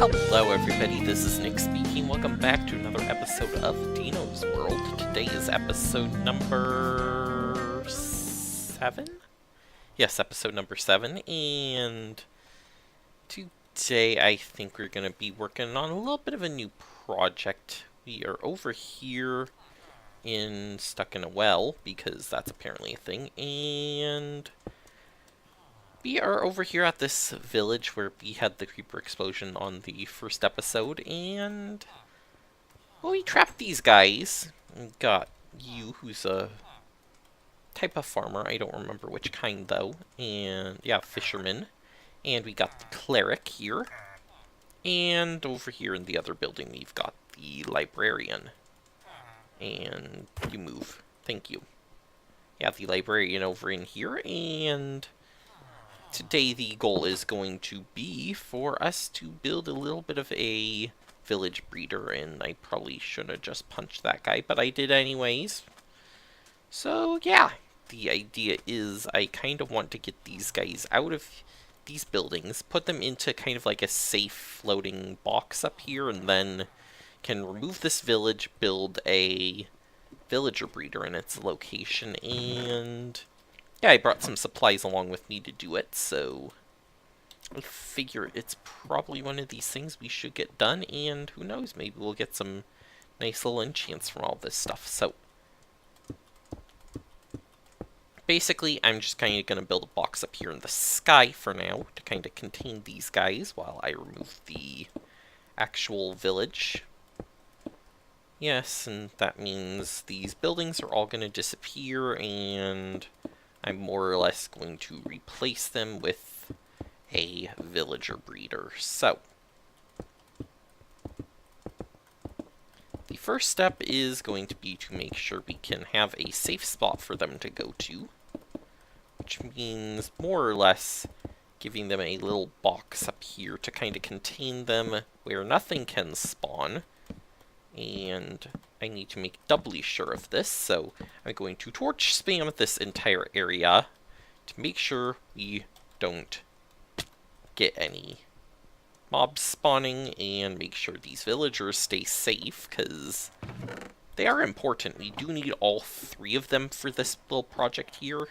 Hello everybody, this is Nick speaking. Welcome back to another episode of Dino's World. Today is episode number 7? Yes, episode number 7, and today I think we're going to be working on a little bit of a new project. We are over here stuck in a well, because that's apparently a thing, and we are over here at this village where we had the creeper explosion on the first episode, and well, we trapped these guys. We got you, who's a type of farmer. I don't remember which kind, though. And, yeah, fisherman. And we got the cleric here. And over here in the other building, we've got the librarian. And you move. Thank you. Yeah, the librarian over in here, and today the goal is going to be for us to build a little bit of a village breeder, and I probably shouldn't have just punched that guy, but I did anyways. So yeah, the idea is I kind of want to get these guys out of these buildings, put them into kind of like a safe floating box up here, and then can remove this village, build a villager breeder in its location, and yeah, I brought some supplies along with me to do it, so I figure it's probably one of these things we should get done, and who knows, maybe we'll get some nice little enchants from all this stuff. So basically, I'm just kind of going to build a box up here in the sky for now to kind of contain these guys while I remove the actual village. Yes, and that means these buildings are all going to disappear, and I'm more or less going to replace them with a villager breeder. So the first step is going to be to make sure we can have a safe spot for them to go to, which means more or less giving them a little box up here to kind of contain them where nothing can spawn. And I need to make doubly sure of this, so I'm going to torch spam this entire area to make sure we don't get any mobs spawning, and make sure these villagers stay safe, because they are important. We do need all 3 of them for this little project here.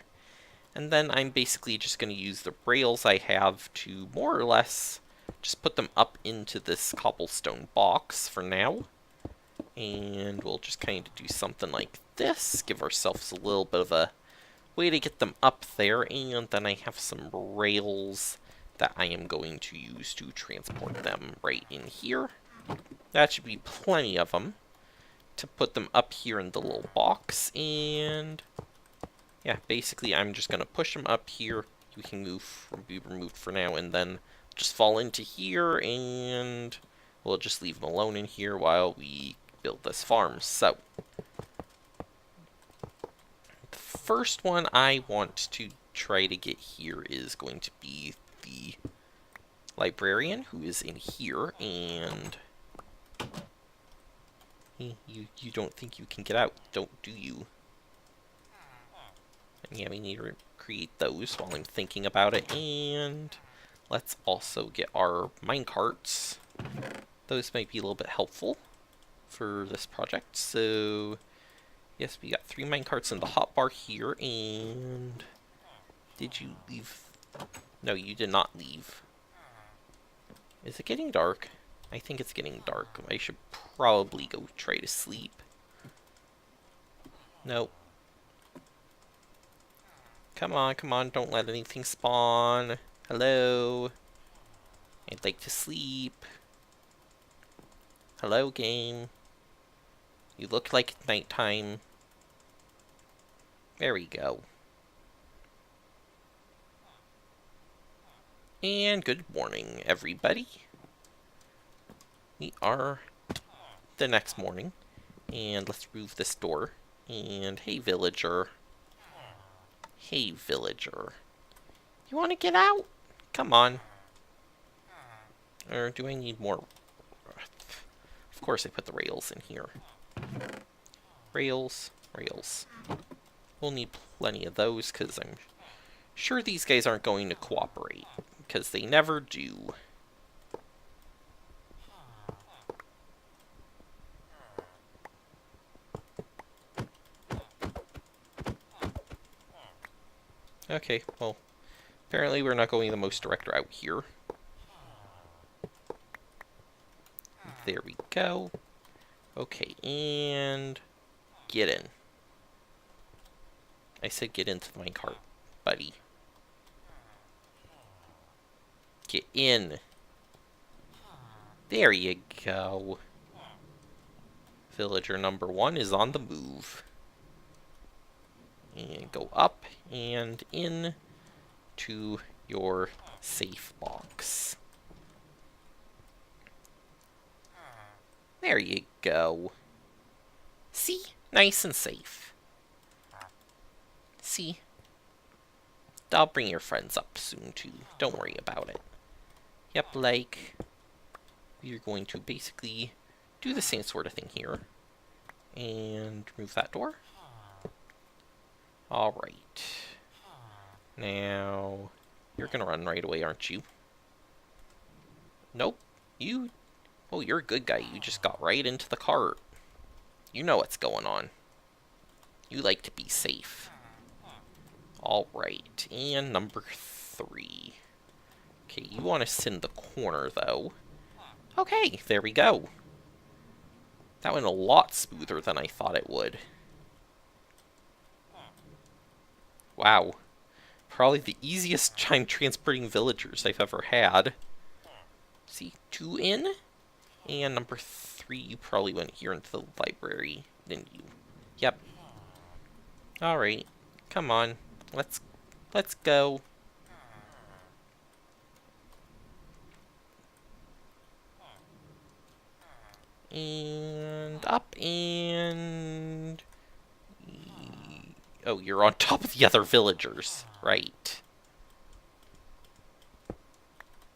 And then I'm basically just going to use the rails I have to more or less just put them up into this cobblestone box for now. And we'll just kind of do something like this, give ourselves a little bit of a way to get them up there, and then I have some rails that I am going to use to transport them right in here. That should be plenty of them to put them up here in the little box, and yeah, basically I'm just going to push them up here. You can be removed for now, and then just fall into here, and we'll just leave them alone in here while we build this farm. So the first one I want to try to get here is going to be the librarian, who is in here, and you don't think you can get out, don't do you? And yeah, we need to create those while I'm thinking about it, and let's also get our minecarts. Those might be a little bit helpful for this project. So yes, we got 3 minecarts in the hotbar here, and did you leave? No, you did not leave. Is it getting dark? I think it's getting dark. I should probably go try to sleep. Nope. Come on, come on, don't let anything spawn. Hello? I'd like to sleep. Hello, game. You look like it's nighttime. There we go. And good morning, everybody. We are the next morning. And let's remove this door. And hey, villager. Hey, villager. You want to get out? Come on. Or do I need more? Of course I put the rails in here. Rails, rails. We'll need plenty of those, because I'm sure these guys aren't going to cooperate, because they never do. Okay, well, apparently we're not going the most direct route here. There we go. Okay, and get in. I said get into the minecart, buddy. Get in. There you go. Villager number 1 is on the move. And go up and in to your safe box. There you go. See? Nice and safe. See? I'll bring your friends up soon too. Don't worry about it. Yep, like, we're going to basically do the same sort of thing here. And remove that door. Alright. Now, you're gonna run right away, aren't you? Nope. You... Oh, you're a good guy. You just got right into the cart. You know what's going on. You like to be safe. Alright, and number 3. Okay, you want to sit in the corner, though. Okay, there we go. That went a lot smoother than I thought it would. Wow. Probably the easiest time transporting villagers I've ever had. See, 2 in. And number 3, you probably went here into the library, didn't you? Yep. Alright. Come on. Let's go. And up and... Oh, you're on top of the other villagers. Right.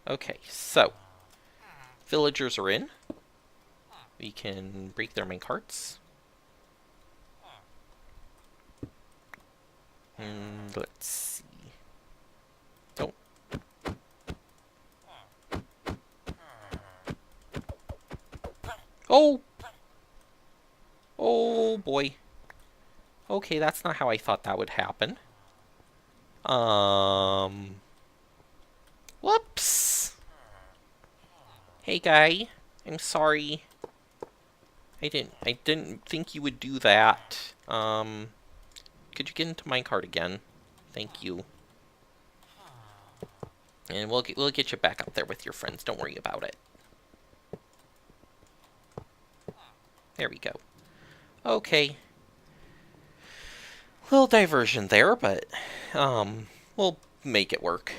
Okay, so. Villagers are in. We can break their minecarts. And let's see. Oh. Oh! Oh boy. Okay, that's not how I thought that would happen. Whoops! Hey guy, I'm sorry. I didn't think you would do that. Could you get into minecart again? Thank you. And we'll get you back up there with your friends. Don't worry about it. There we go. Okay. Little diversion there, but we'll make it work.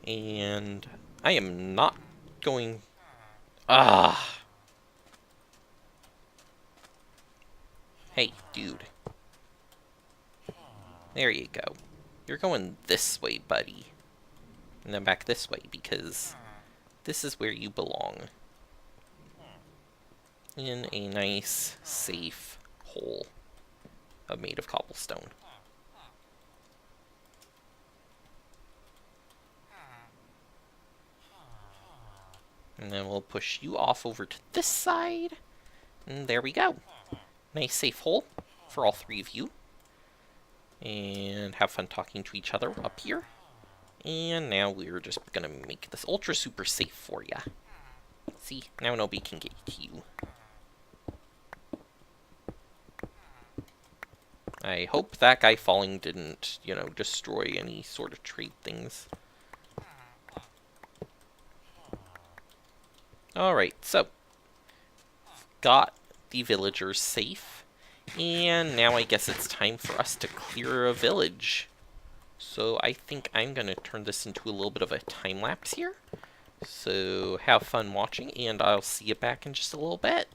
And I am not going... Ah! Hey, dude. There you go. You're going this way, buddy. And then back this way, because this is where you belong. In a nice, safe hole made of cobblestone. And then we'll push you off over to this side. And there we go. Nice safe hole for all 3 of you. And have fun talking to each other up here. And now we're just gonna make this ultra super safe for ya. See, now nobody can get to you. I hope that guy falling didn't, you know, destroy any sort of trade things. Alright, so, got the villagers safe, and now I guess it's time for us to clear a village. So I think I'm going to turn this into a little bit of a time lapse here. So have fun watching, and I'll see you back in just a little bit.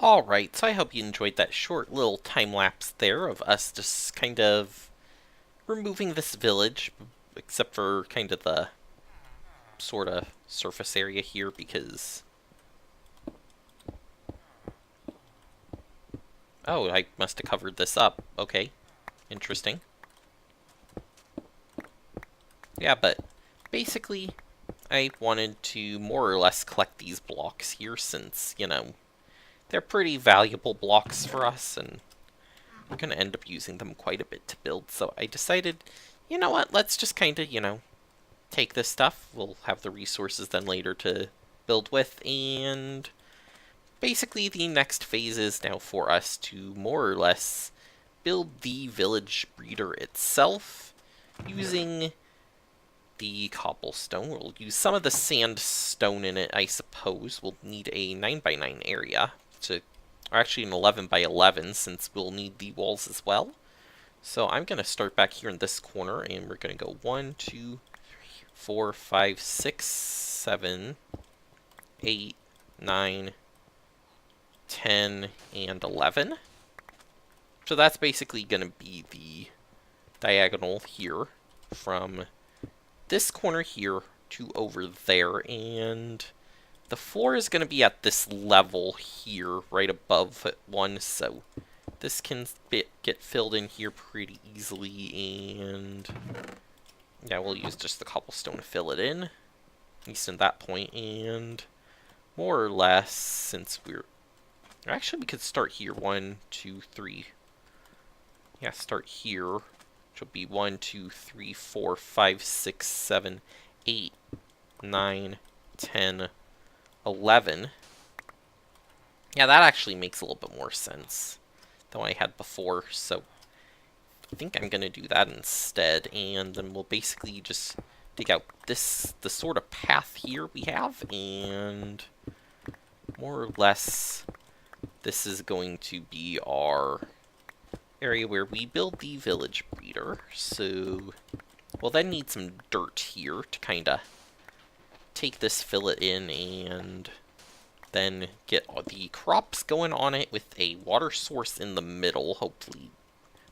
Alright, so I hope you enjoyed that short little time lapse there of us just kind of removing this village, except for kind of the sort of surface area here, because... Oh, I must have covered this up. Okay, interesting. Yeah, but basically, I wanted to more or less collect these blocks here since, you know, they're pretty valuable blocks for us, and we're going to end up using them quite a bit to build. So I decided, you know what, let's just kind of, you know, take this stuff. We'll have the resources then later to build with, and basically the next phase is now for us to more or less build the village breeder itself using the cobblestone. We'll use some of the sandstone in it, I suppose. We'll need a 9x9 area, or actually an 11x11, since we'll need the walls as well. So I'm going to start back here in this corner, and we're going to go 1, 2, 3, 4, 5, 6, 7, 8, 9, 10, and 11. So that's basically going to be the diagonal here from this corner here to over there, and the floor is going to be at this level here, right above it 1, so this can get filled in here pretty easily, and yeah, we'll use just the cobblestone to fill it in, at least in that point, and more or less, since actually we could start here, 1, 2, 3, yeah, start here, which will be 1, 2, 3, 4, 5, 6, 7, 8, 9, 10, 11. Yeah, that actually makes a little bit more sense than what I had before, so I think I'm going to do that instead, and then we'll basically just dig out the sort of path here we have, and more or less this is going to be our area where we build the village breeder. So we'll then need some dirt here to kind of take this, fill it in, and then get all the crops going on it with a water source in the middle, hopefully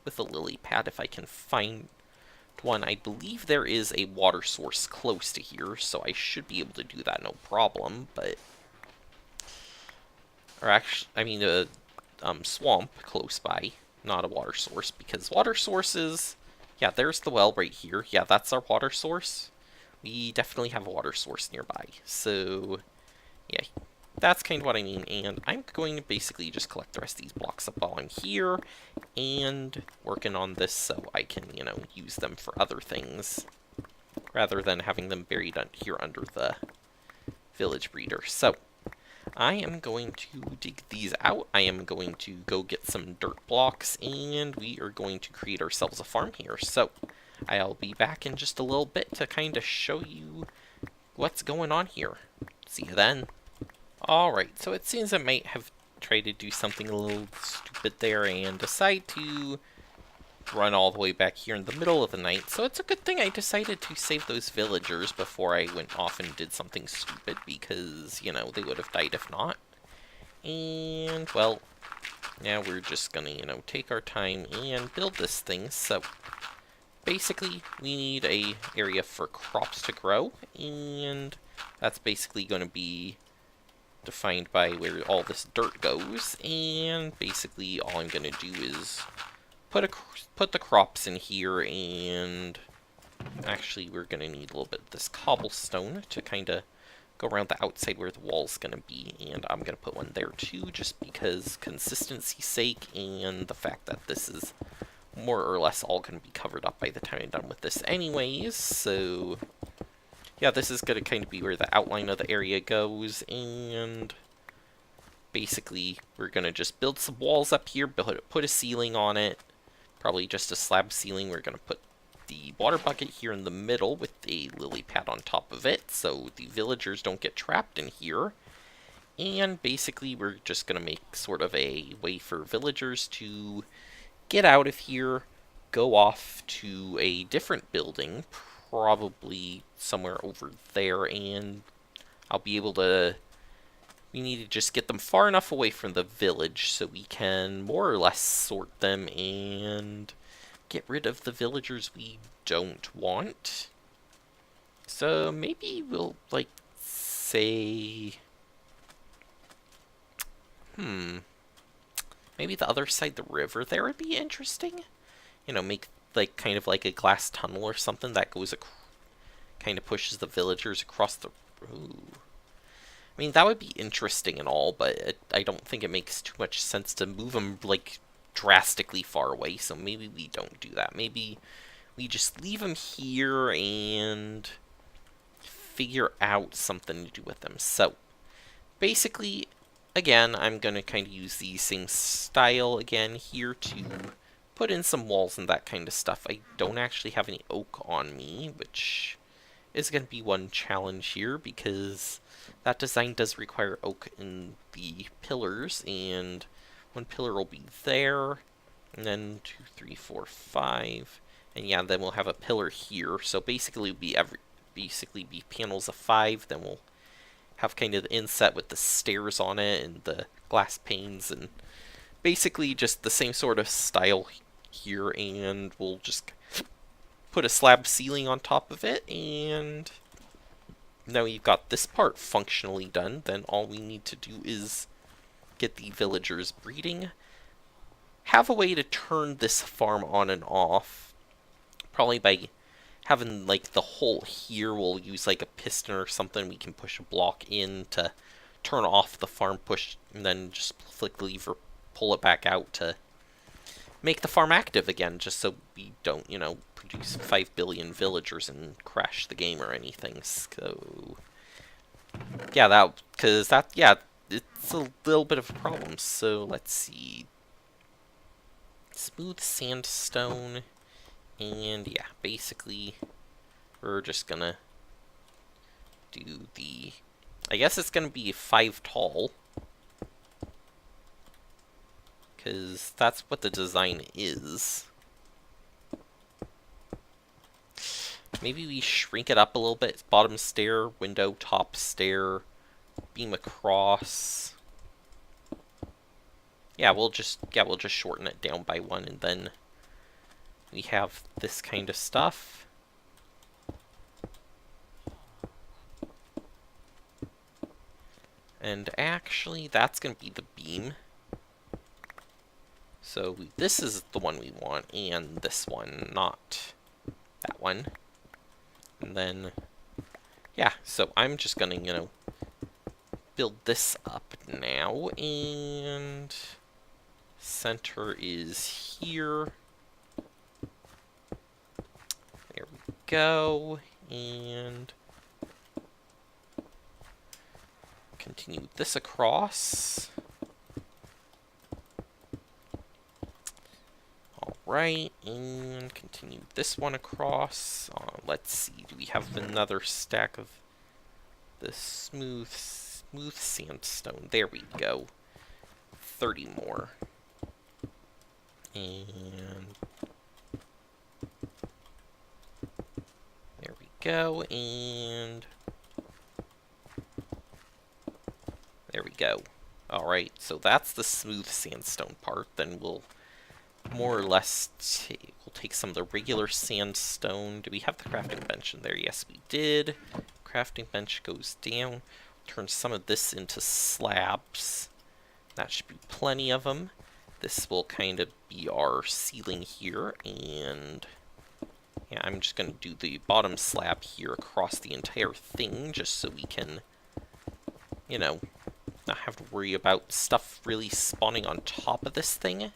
with a lily pad if I can find one. I believe there is a water source close to here, so I should be able to do that no problem, but... Or actually, I mean a swamp close by, not a water source, because water sources... Yeah, there's the well right here. Yeah, that's our water source. We definitely have a water source nearby, so yeah, that's kind of what I mean, and I'm going to basically just collect the rest of these blocks up while I'm here, and working on this so I can, you know, use them for other things, rather than having them buried here under the village breeder. So, I am going to dig these out, I am going to go get some dirt blocks, and we are going to create ourselves a farm here. So, I'll be back in just a little bit to kind of show you what's going on here. See you then. Alright, so it seems I might have tried to do something a little stupid there and decide to run all the way back here in the middle of the night. So it's a good thing I decided to save those villagers before I went off and did something stupid, because, you know, they would have died if not. And, well, now we're just gonna, you know, take our time and build this thing. So basically, we need a area for crops to grow, and that's basically going to be defined by where all this dirt goes. And basically, all I'm going to do is put the crops in here, and actually, we're going to need a little bit of this cobblestone to kind of go around the outside where the wall's going to be, and I'm going to put one there too, just because consistency's sake, and the fact that this is more or less all going to be covered up by the time I'm done with this anyways. So yeah, this is going to kind of be where the outline of the area goes, and basically we're going to just build some walls up here, put a ceiling on it, probably just a slab ceiling. We're going to put the water bucket here in the middle with a lily pad on top of it, so the villagers don't get trapped in here. And basically we're just going to make sort of a way for villagers to get out of here, go off to a different building, probably somewhere over there, and I'll be able to we need to just get them far enough away from the village so we can more or less sort them and get rid of the villagers we don't want. So maybe we'll, like, say... Maybe the other side of the river there would be interesting. You know, make, like, kind of like a glass tunnel or something that goes kind of pushes the villagers across the... Ooh. I mean, that would be interesting and all, but I don't think it makes too much sense to move them, like, drastically far away, so maybe we don't do that. Maybe we just leave them here and figure out something to do with them. So, basically, again, I'm going to kind of use the same style again here to put in some walls and that kind of stuff. I don't actually have any oak on me, which is going to be one challenge here, because that design does require oak in the pillars, and one pillar will be there, and then 2, 3, 4, 5, and yeah, then we'll have a pillar here. So basically, it'll be panels of 5. Then we'll have kind of the inset with the stairs on it and the glass panes, and basically just the same sort of style here. And we'll just put a slab ceiling on top of it, and now you've got this part functionally done. Then all we need to do is get the villagers breeding, have a way to turn this farm on and off, probably by having, like, the hole here. We'll use, like, a piston or something. We can push a block in to turn off the farm, push, and then just flick the lever, pull it back out to make the farm active again, just so we don't, you know, produce 5 billion villagers and crash the game or anything. So, yeah, it's a little bit of a problem. So, let's see. Smooth sandstone. And, yeah, basically, we're just gonna do the... I guess it's gonna be 5 tall, because that's what the design is. Maybe we shrink it up a little bit. Bottom stair, window, top stair, beam across. Yeah, we'll just shorten it down by 1, and then we have this kind of stuff. And actually, that's going to be the beam. So this is the one we want, and this one, not that one. And then, yeah, so I'm just going to, you know, build this up now, and center is here. There we go, and continue this across. Alright, and continue this one across. Let's see, do we have another stack of the smooth sandstone? There we go. 30 more. And there we go, and there we go. Alright, so that's the smooth sandstone part. Then we'll more or less we'll take some of the regular sandstone. Do we have the crafting bench in there? Yes, we did. Crafting bench goes down. Turn some of this into slabs. That should be plenty of them. This will kind of be our ceiling here, and yeah, I'm just going to do the bottom slab here across the entire thing, just so we can, you know, not have to worry about stuff really spawning on top of this thing.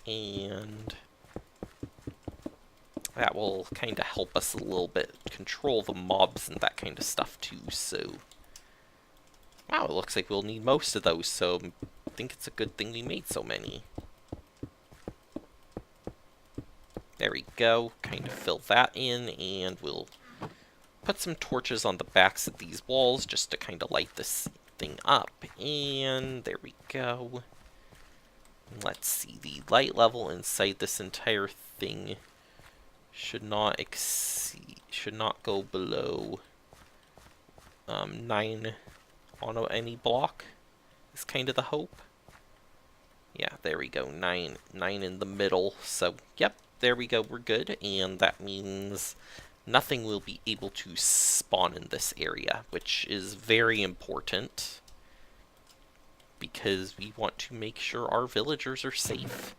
And that will kind of help us a little bit control the mobs and that kind of stuff too. So, wow, it looks like we'll need most of those, so I think it's a good thing we made so many. There we go, kind of fill that in, and we'll put some torches on the backs of these walls just to kind of light this thing up. And there we go. Let's see, the light level inside this entire thing should not go below 9 on any block is kind of the hope. Yeah, there we go. 9 in the middle. So, yep, there we go. We're good. And that means nothing will be able to spawn in this area, which is very important because we want to make sure our villagers are safe.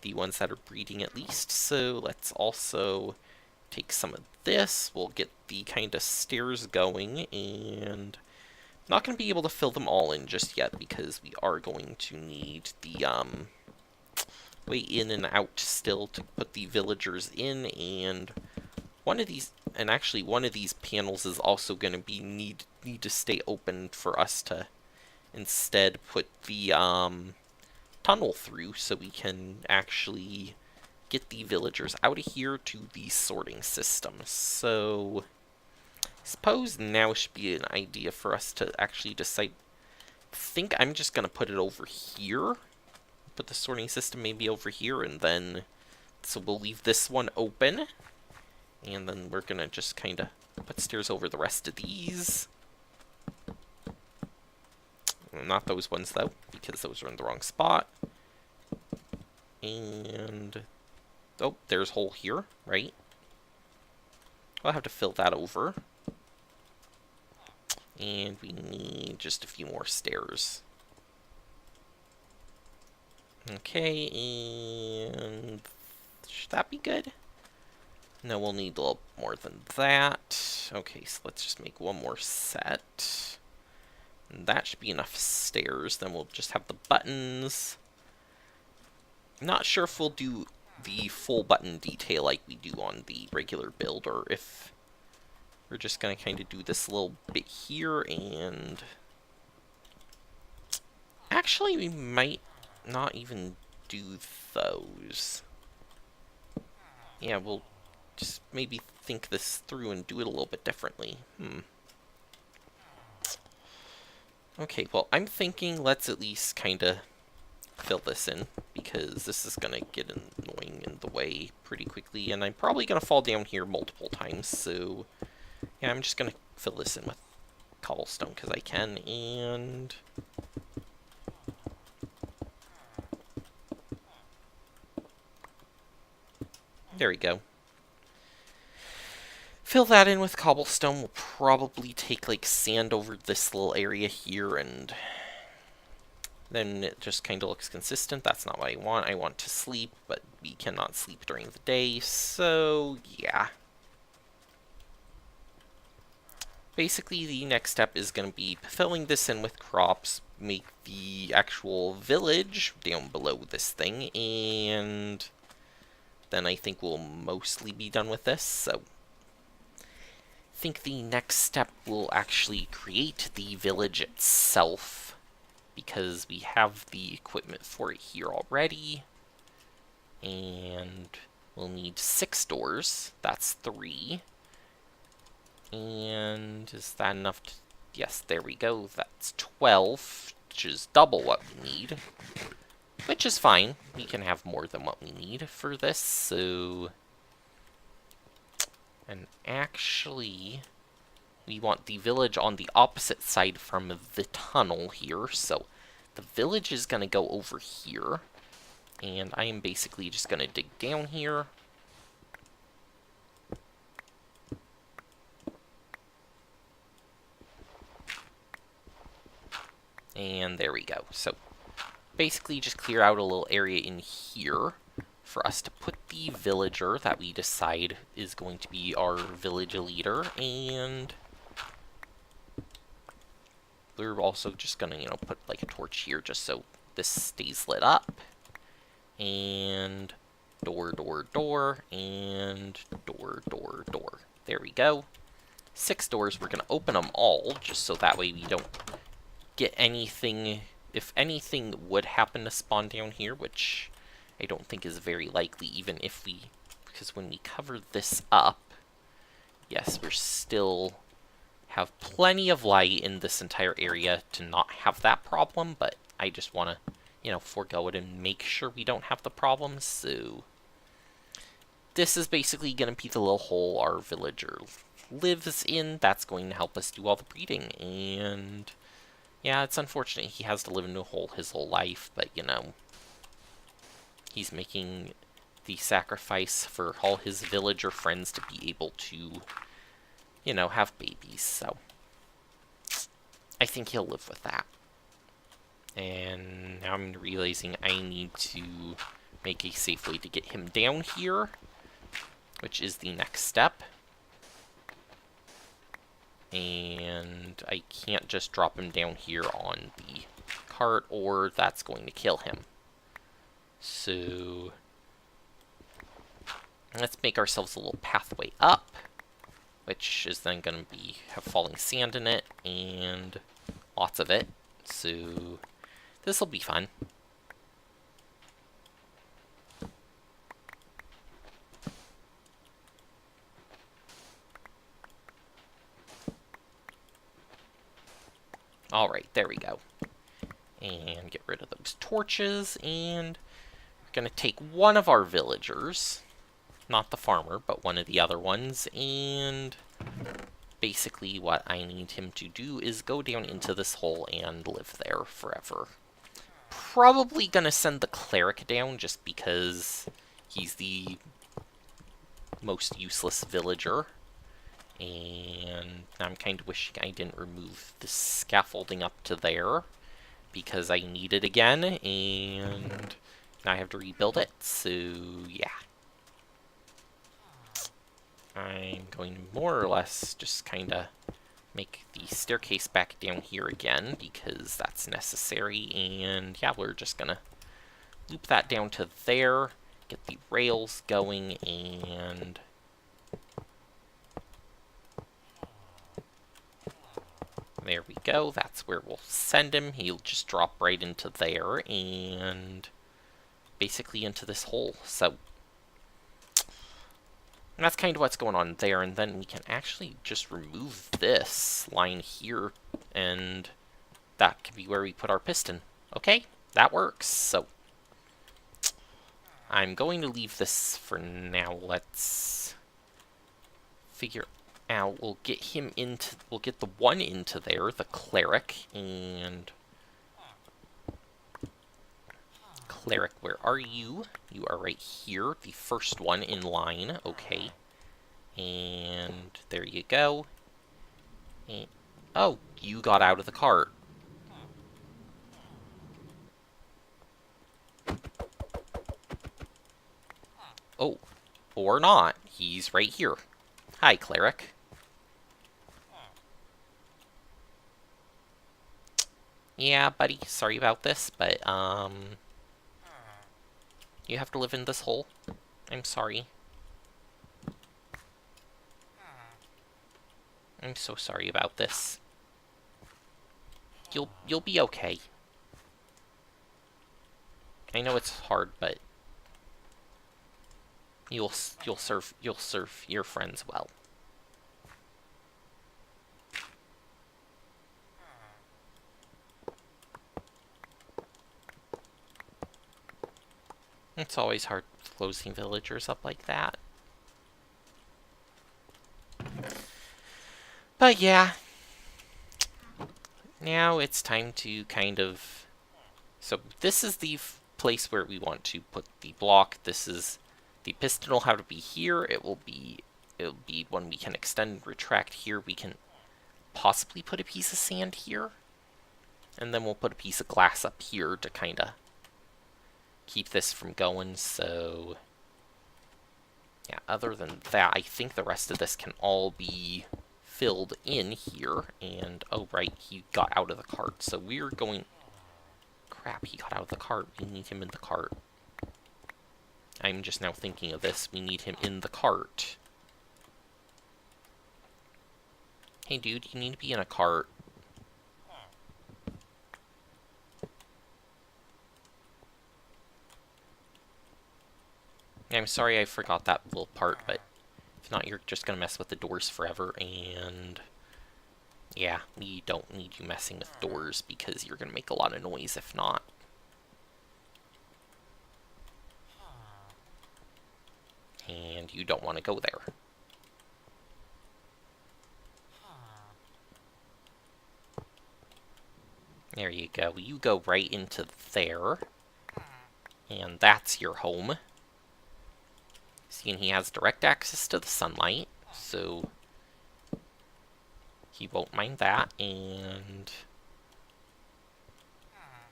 The ones that are breeding at least. So let's also take some of this. We'll get the kind of stairs going, and not going to be able to fill them all in just yet because we are going to need the way in and out still to put the villagers in, and one of these panels is also going to be need to stay open for us to instead put the tunnel through so we can actually get the villagers out of here to the sorting system. So I suppose now should be an idea for us to actually decide. I think I'm just going to put it over here. Put the sorting system maybe over here, and then so we'll leave this one open, and then we're going to just kind of put stairs over the rest of these. Not those ones, though, because those are in the wrong spot. And oh, there's a hole here, right? I'll have to fill that over. And we need just a few more stairs. Okay, and should that be good? No, we'll need a little more than that. Okay, so let's just make one more set. And that should be enough stairs. Then we'll just have the buttons. Not sure if we'll do the full button detail like we do on the regular build, or if we're just going to kind of do this little bit here, and actually we might not even do those. Yeah, we'll just maybe think this through and do it a little bit differently. Okay, well, I'm thinking let's at least kind of fill this in, because this is going to get annoying in the way pretty quickly, and I'm probably going to fall down here multiple times, so yeah, I'm just going to fill this in with cobblestone because I can, and there we go. Fill that in with cobblestone. We'll probably take like sand over this little area here, and then it just kind of looks consistent. That's not what I want. I want to sleep, but we cannot sleep during the day, so yeah. Basically, the next step is going to be filling this in with crops, make the actual village down below this thing, and then I think we'll mostly be done with this. So I think the next step will actually create the village itself, because we have the equipment for it here already, and we'll need 6 doors. That's 3. And is that enough to... Yes, there we go. That's 12, which is double what we need. Which is fine. We can have more than what we need for this, so... And actually, we want the village on the opposite side from the tunnel here, so the village is going to go over here. And I am basically just going to dig down here. And there we go. So basically just clear out a little area in here for us to put the villager that we decide is going to be our village leader, and we're also just gonna, you know, put like a torch here just so this stays lit up. And door, door, door, and door, door, door. There we go. 6 doors. We're gonna open them all just so that way we don't get anything. If anything would happen to spawn down here, which I don't think is very likely, even if we, because when we cover this up, yes, we're still have plenty of light in this entire area to not have that problem, but I just want to, you know, forego it and make sure we don't have the problem. So this is basically going to be the little hole our villager lives in. That's going to help us do all the breeding, and Yeah, it's unfortunate he has to live in a hole his whole life, but, you know, he's making the sacrifice for all his villager friends to be able to, you know, have babies, so I think he'll live with that. And now I'm realizing I need to make a safe way to get him down here, which is the next step. And I can't just drop him down here on the cart, or that's going to kill him. So let's make ourselves a little pathway up, which is then going to have falling sand in it, and lots of it. So this will be fun. Alright, there we go. And get rid of those torches, and we're going to take one of our villagers, not the farmer, but one of the other ones, and basically what I need him to do is go down into this hole and live there forever. Probably going to send the cleric down just because he's the most useless villager. And I'm kind of wishing I didn't remove the scaffolding up to there, because I need it again, and now I have to rebuild it, so yeah. I'm going to more or less just kind of make the staircase back down here again, because that's necessary, and yeah, we're just going to loop that down to there, get the rails going, and there we go. That's where we'll send him. He'll just drop right into there and basically into this hole. So that's kind of what's going on there. And then we can actually just remove this line here, and that can be where we put our piston. Okay, that works. So I'm going to leave this for now. Let's figure out, we'll get the one into there, the cleric, and cleric, where are you? You are right here, the first one in line, okay. And there you go. And, oh, you got out of the cart. Oh, or not, he's right here. Hi, cleric. Yeah, buddy, sorry about this, but, you have to live in this hole. I'm sorry. I'm so sorry about this. You'll be okay. I know it's hard, but you'll serve your friends well. It's always hard closing villagers up like that. But yeah. Now it's time to kind of... So this is the place where we want to put the block. This is... The piston will have to be here. It'll be when we can extend and retract here. We can possibly put a piece of sand here. And then we'll put a piece of glass up here to kind of keep this from going. So yeah, other than that, I think the rest of this can all be filled in here. And oh right, he got out of the cart, so we're going... Crap, he got out of the cart. We need him in the cart. I'm just now thinking of this. We need him in the cart. Hey dude, you need to be in a cart. I'm sorry I forgot that little part, but if not, you're just gonna mess with the doors forever, and yeah, we don't need you messing with doors because you're gonna make a lot of noise if not. And you don't want to go there. There you go. You go right into there. And that's your home. Seeing he has direct access to the sunlight, so he won't mind that. And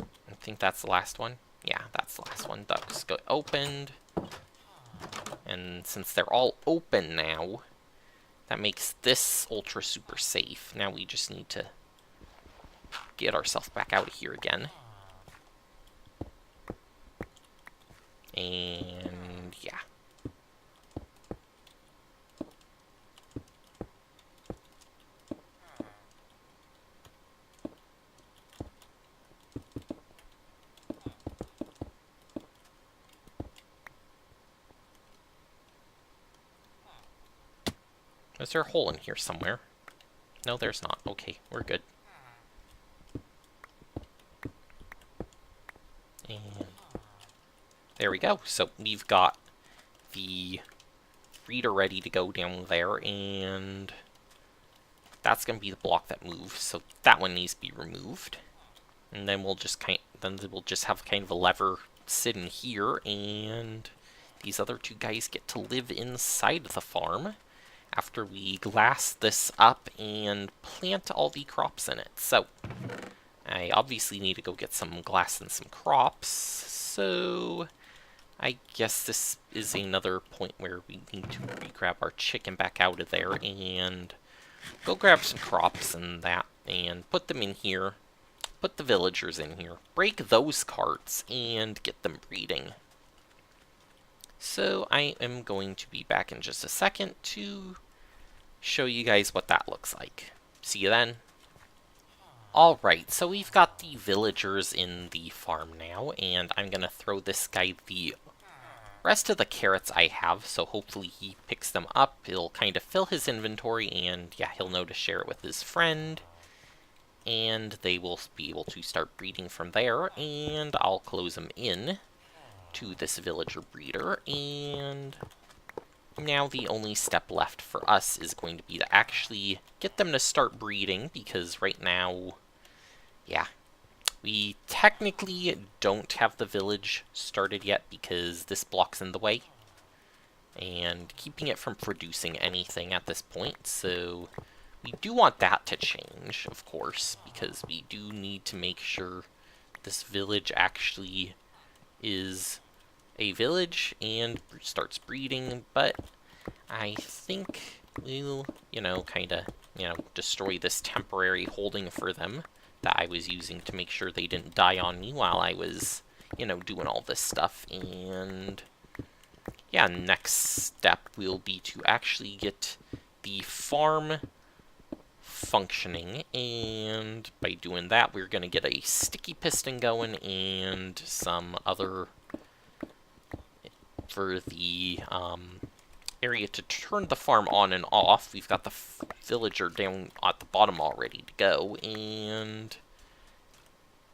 I think that's the last one. Yeah, that's the last one. Ducks go opened. And since they're all open now, that makes this ultra super safe. Now we just need to get ourselves back out of here again. And yeah. Is there a hole in here somewhere? No, there's not. Okay, we're good. And there we go. So we've got the reader ready to go down there, and that's going to be the block that moves. So that one needs to be removed. And then we'll just have kind of a lever sitting here, and these other two guys get to live inside the farm after we glass this up and plant all the crops in it. So I obviously need to go get some glass and some crops, so I guess this is another point where we need to grab our chicken back out of there and go grab some crops and that, and put them in here, put the villagers in here, break those carts, and get them breeding. So I am going to be back in just a second to show you guys what that looks like. See you then. Alright, so we've got the villagers in the farm now, and I'm going to throw this guy the rest of the carrots I have, so hopefully he picks them up. It'll kind of fill his inventory, and yeah, he'll know to share it with his friend. And they will be able to start breeding from there, and I'll close them in to this villager breeder, and now the only step left for us is going to be to actually get them to start breeding, because right now, yeah, we technically don't have the village started yet because this block's in the way, and keeping it from producing anything at this point, so we do want that to change, of course, because we do need to make sure this village actually is a village and starts breeding, but I think we'll, kind of, destroy this temporary holding for them that I was using to make sure they didn't die on me while I was, doing all this stuff. And yeah, next step will be to actually get the farm functioning, and by doing that, we're going to get a sticky piston going and some other for the area to turn the farm on and off. We've got the villager down at the bottom all ready to go, and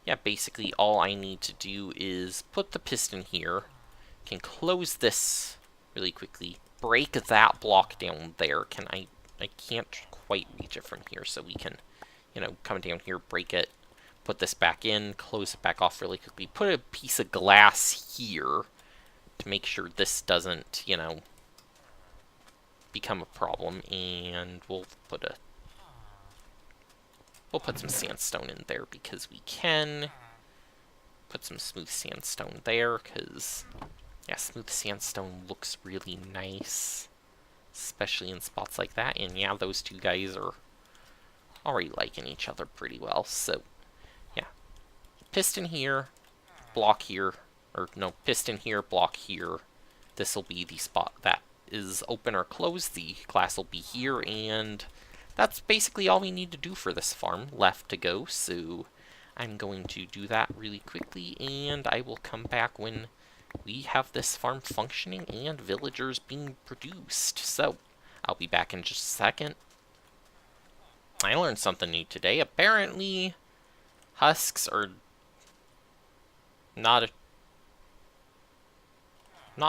yeah, basically all I need to do is put the piston here, can close this really quickly, break that block down there. I can't quite reach it from here, so we can, come down here, break it, put this back in, close it back off really quickly, put a piece of glass here to make sure this doesn't, become a problem, and we'll put some sandstone in there because we can. Put some smooth sandstone there because, yeah, smooth sandstone looks really nice, especially in spots like that. And yeah, those two guys are already liking each other pretty well. So yeah, piston here, block here, or no, piston here, block here. This will be the spot that is open or closed. The glass will be here, and that's basically all we need to do for this farm left to go. So I'm going to do that really quickly, and I will come back when we have this farm functioning and villagers being produced. So I'll be back in just a second. I learned something new today. Apparently, husks are not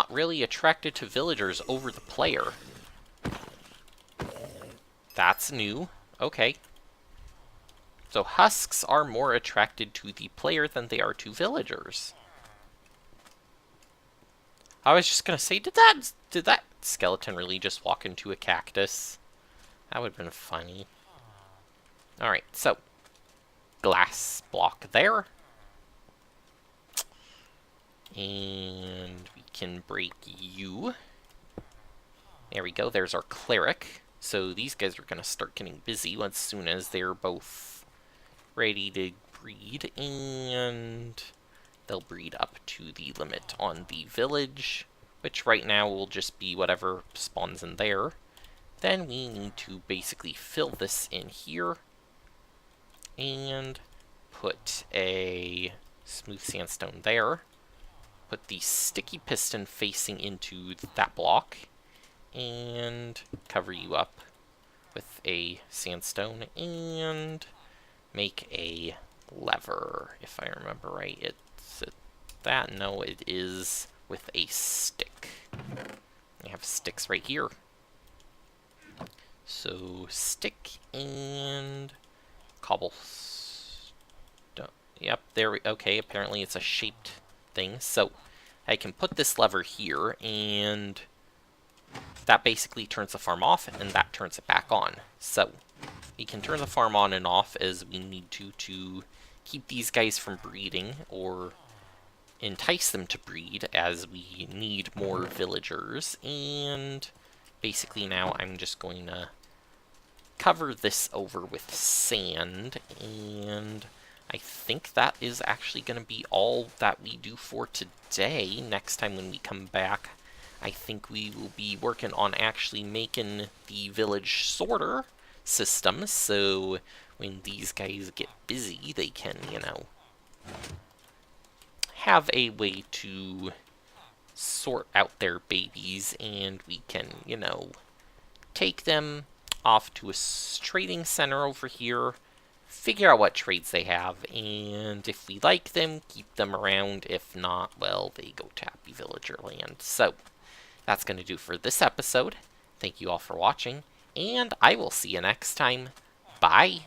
really attracted to villagers over the player. That's new. Okay. So husks are more attracted to the player than they are to villagers. I was just gonna say, did that skeleton really just walk into a cactus? That would have been funny. Alright, so glass block there. And we can break you. There we go, there's our cleric. So these guys are going to start getting busy as soon as they're both ready to breed. And they'll breed up to the limit on the village, which right now will just be whatever spawns in there. Then we need to basically fill this in here. And put a smooth sandstone there. Put the sticky piston facing into that block. And cover you up with a sandstone. And make a lever, if I remember right. It's that? No, it is with a stick. I have sticks right here. So, stick and cobblestone. Yep, there we... Okay, apparently it's a shaped thing. So, I can put this lever here, and that basically turns the farm off, and that turns it back on. So, we can turn the farm on and off as we need to keep these guys from breeding, or entice them to breed as we need more villagers. And basically now I'm just going to cover this over with sand, and I think that is actually going to be all that we do for today. Next time when we come back, I think we will be working on actually making the village sorter system, so when these guys get busy, they can, you know, have a way to sort out their babies, and we can, you know, take them off to a trading center over here, figure out what trades they have, and if we like them, keep them around. If not, well, they go to Happy Villager Land. So, that's going to do for this episode. Thank you all for watching, and I will see you next time. Bye!